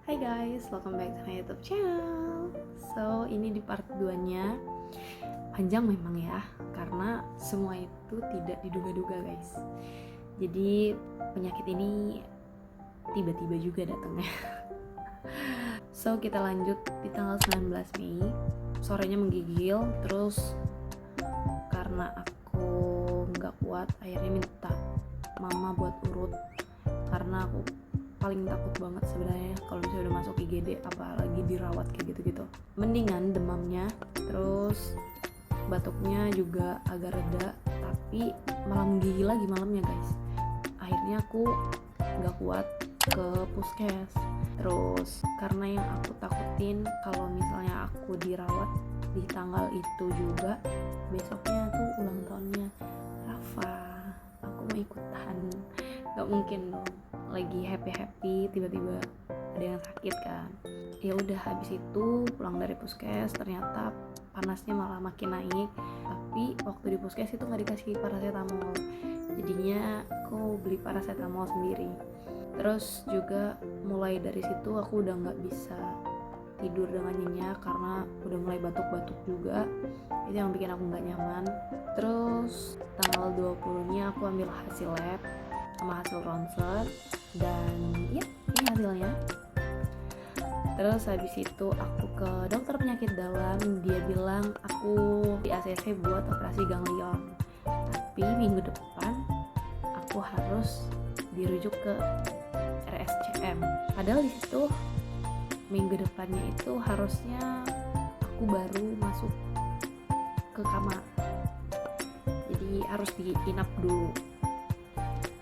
Hai guys, welcome back to my YouTube channel. So, ini di part 2-nya. Panjang memang ya, karena semua itu tidak diduga-duga guys. Jadi, penyakit ini tiba-tiba juga datangnya. So, kita lanjut di tanggal 19 Mei. Sorenya menggigil, terus karena aku gak kuat, akhirnya minta mama buat urut. Karena aku paling takut banget sebenarnya kalau misalnya udah masuk IGD, apalagi dirawat kayak gitu-gitu. Mendingan demamnya, terus batuknya juga agak reda, tapi malah menggigil lagi malamnya guys. Akhirnya aku gak kuat ke puskes. Terus karena yang aku takutin kalau misalnya aku dirawat di tanggal itu juga, besoknya tuh ulang tahunnya Rafa, aku mau ikutan. Gak mungkin dong, lagi happy tiba-tiba ada yang sakit kan. Ya udah, habis itu pulang dari puskes ternyata panasnya malah makin naik, tapi waktu di puskes itu nggak dikasih paracetamol, jadinya aku beli paracetamol sendiri. Terus juga mulai dari situ aku udah nggak bisa tidur dengan nyenyak karena udah mulai batuk-batuk juga, itu yang bikin aku nggak nyaman. Terus tanggal 20-nya aku ambil hasil lab sama hasil ronsen, dan ya ini hasilnya. Terus habis itu aku ke dokter penyakit dalam, dia bilang aku di ACC buat operasi ganglion, tapi minggu depan aku harus dirujuk ke RSCM. Padahal di situ minggu depannya itu harusnya aku baru masuk ke kamar, jadi harus diinap dulu,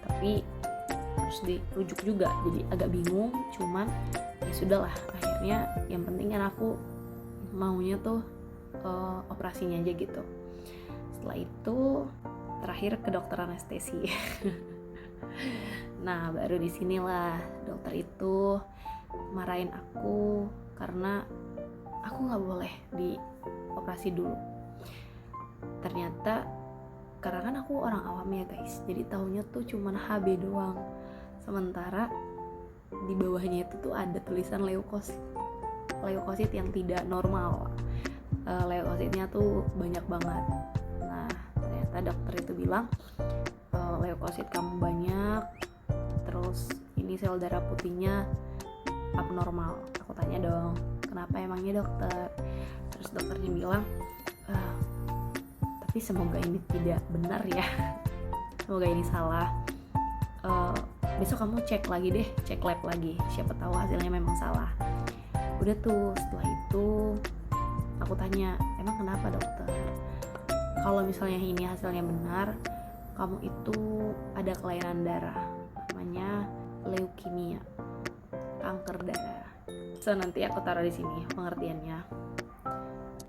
tapi harus dirujuk juga, jadi agak bingung. Cuman ya sudahlah, akhirnya yang penting kan aku maunya tuh operasinya aja gitu. Setelah itu terakhir ke dokter anestesi. Nah, baru disinilah dokter itu marahin aku karena aku nggak boleh dioperasi dulu. Ternyata karena kan aku orang awam ya guys, jadi taunya tuh cuman HB doang, sementara di bawahnya itu tuh ada tulisan leukosit yang tidak normal. Leukositnya tuh banyak banget. Nah, ternyata dokter itu bilang leukosit kamu banyak, terus ini sel darah putihnya abnormal. Aku tanya dong, kenapa emangnya dokter? Terus dokternya bilang, tapi semoga ini tidak benar ya, semoga ini salah. Besok kamu cek lagi deh, cek lab lagi, siapa tahu hasilnya memang salah. Udah tuh, setelah itu aku tanya, emang kenapa dokter? Kalau misalnya ini hasilnya benar, kamu itu ada kelainan darah, namanya leukemia, kanker darah. So, nanti aku taruh di sini pengertiannya.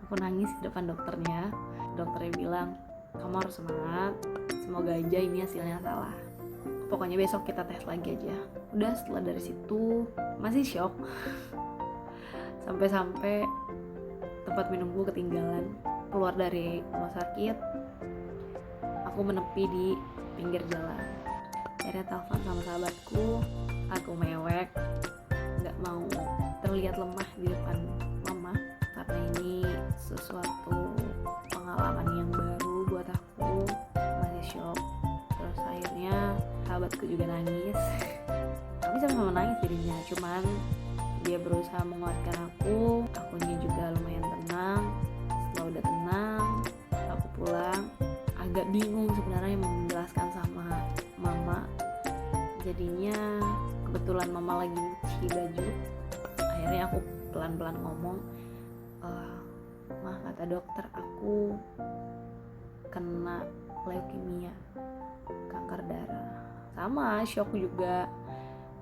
Aku nangis di depan dokternya. Dokternya bilang, kamu harus semangat, semoga aja ini hasilnya salah. Pokoknya besok kita tes lagi aja. Udah, setelah dari situ masih shock. Sampai-sampai tempat minumku ketinggalan. Keluar dari rumah sakit, aku menepi di pinggir jalan. Akhirnya telepon sama sahabatku, aku mewek, gak mau terlihat lemah di depan mama, karena ini sesuatu pengalaman yang baru buat aku, masih shock. Terus akhirnya sahabatku juga nangis. Kami sama-sama nangis jadinya, cuman dia berusaha menguatkan akunya juga lumayan tenang. Setelah udah tenang, aku pulang. Agak bingung sebenarnya mau menjelaskan sama mama, jadinya kebetulan mama lagi cuci baju. Akhirnya aku pelan-pelan ngomong, mah, kata dokter aku kena leukemia, kanker darah. Sama, shock juga,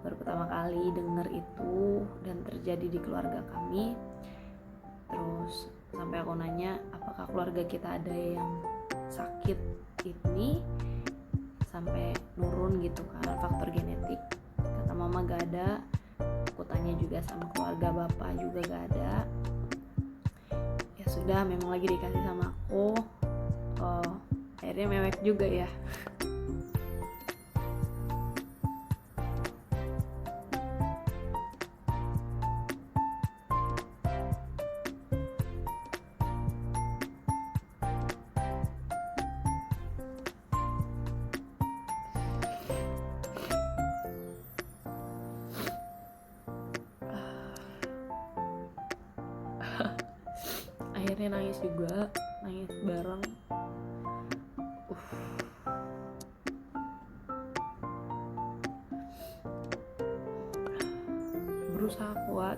baru pertama kali denger itu dan terjadi di keluarga kami. Terus sampai aku nanya, apakah keluarga kita ada yang sakit ini sampai nurun gitu kan, faktor genetik. Kata mama gak ada. Aku tanya juga sama keluarga bapak juga gak ada. Ya sudah, memang lagi dikasih sama aku. Akhirnya mewek juga ya. akhirnya nangis juga, nangis bareng. Berusaha kuat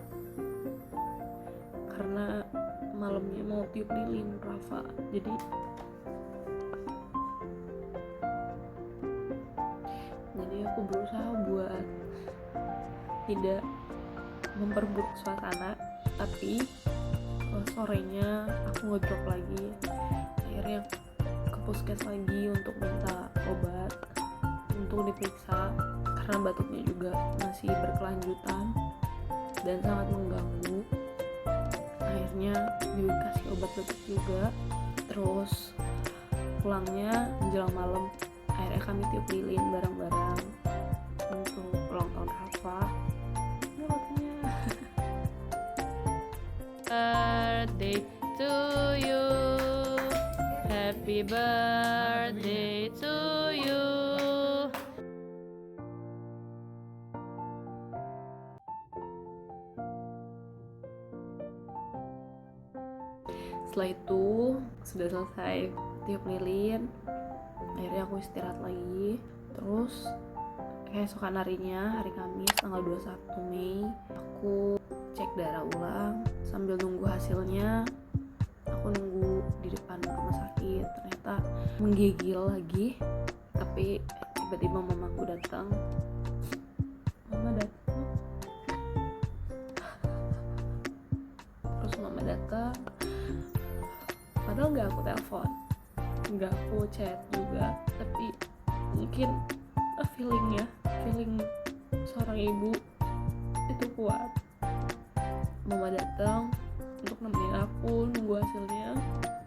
karena malamnya mau tiup lilin Rafa, jadi aku berusaha buat tidak memperburuk suasana, tapi sorenya aku ngedrop lagi. Akhirnya ke puskes lagi untuk minta obat, untuk diperiksa karena batuknya juga masih berkelanjutan dan sangat mengganggu. Akhirnya dikasih obat batuk juga. Terus pulangnya menjelang malam, akhirnya kami tiup lilin bareng-bareng untuk ulang tahun Rafa. Ini waktunya. Birthday to you, happy birthday to you. Setelah itu sudah selesai tiup lilin, akhirnya aku istirahat lagi. Terus keesokan harinya, hari Kamis tanggal 21 Mei, aku cek darah ulang. Sambil nunggu hasilnya, aku nunggu di depan rumah sakit. Ternyata menggigil lagi, tapi tiba-tiba mamaku datang. Terus mama datang, padahal nggak aku telepon, nggak aku chat juga, tapi mungkin feeling seorang ibu itu kuat. Mama datang untuk nemenin aku nunggu hasilnya,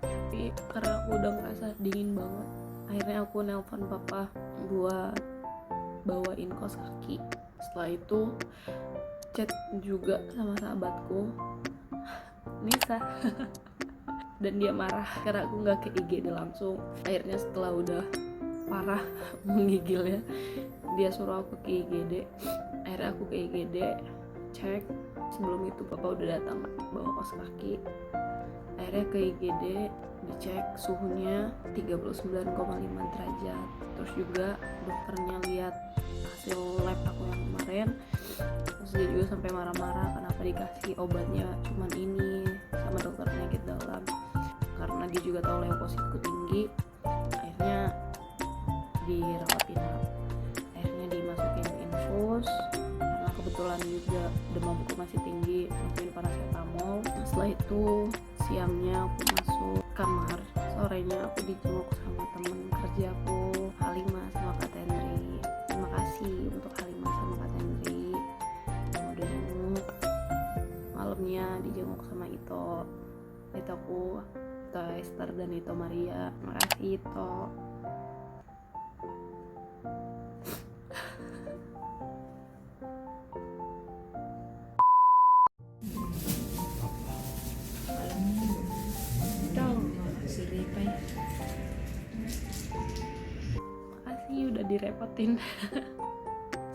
tapi karena aku udah ngerasa dingin banget, akhirnya aku nelpon papa buat bawain kaos kaki. Setelah itu chat juga sama sahabatku Nisa dan dia marah karena aku nggak ke IGD langsung. Akhirnya setelah udah parah menggigilnya, dia suruh aku ke IGD. Akhirnya aku ke IGD cek. Sebelum itu papa udah datang bawa kaos kaki. Akhirnya ke IGD dicek suhunya 39,5 derajat. Terus juga dokternya lihat hasil lab aku yang kemarin. Terus dia juga sampai marah-marah kenapa dikasih obatnya cuman ini sama dokter penyakit dalam, karena dia juga tahu leukositku tinggi. Akhirnya dirawat inap, akhirnya dimasukin infus karena kebetulan juga demamku masih tinggi, masukin paracetamol. Setelah itu siangnya aku masuk kamar, sorenya aku dijenguk sama temen kerjaku Halimah sama Kak Tenri. Terima kasih untuk Halimah sama Kak Tenri yang udah jenguk. Malamnya dijenguk sama Ito Esther dan Ito Maria. Makasih Ito. Makasih udah direpotin.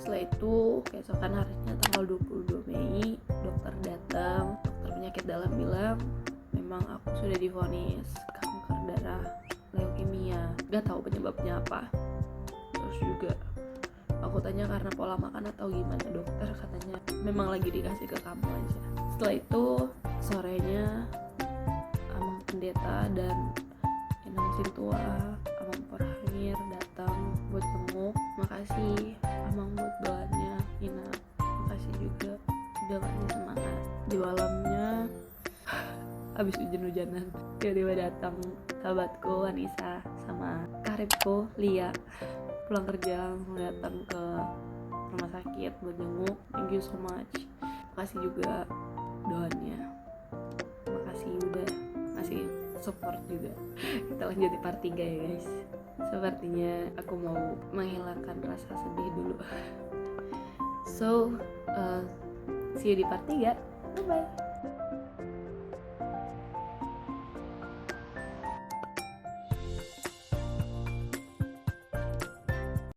Setelah itu keesokan harinya tanggal 22 Mei dokter datang. Dokter penyakit dalam bilang memang aku sudah divonis kanker darah leukemia, gak tahu penyebabnya apa. Terus juga aku tanya karena pola makan atau gimana, dokter katanya memang lagi dikasih ke kamu aja. Setelah itu sorenya Amang Pendeta dan Inang Sintua, Amang Porhangir datang buat jenguk. Makasih Amang buat doanya. Ina makasih juga udah kasih semangat. Di malamnya habis hujan-hujanan tiba-tiba datang sahabatku Anissa sama karibku Lia pulang kerja langsung datang ke rumah sakit buat jenguk. Thank you so much. Makasih juga doanya, makasih udah ngasih support juga. Kita lanjut di part 3 ya guys. Sepertinya aku mau menghilangkan rasa sedih dulu. So see you di part 3. Bye bye.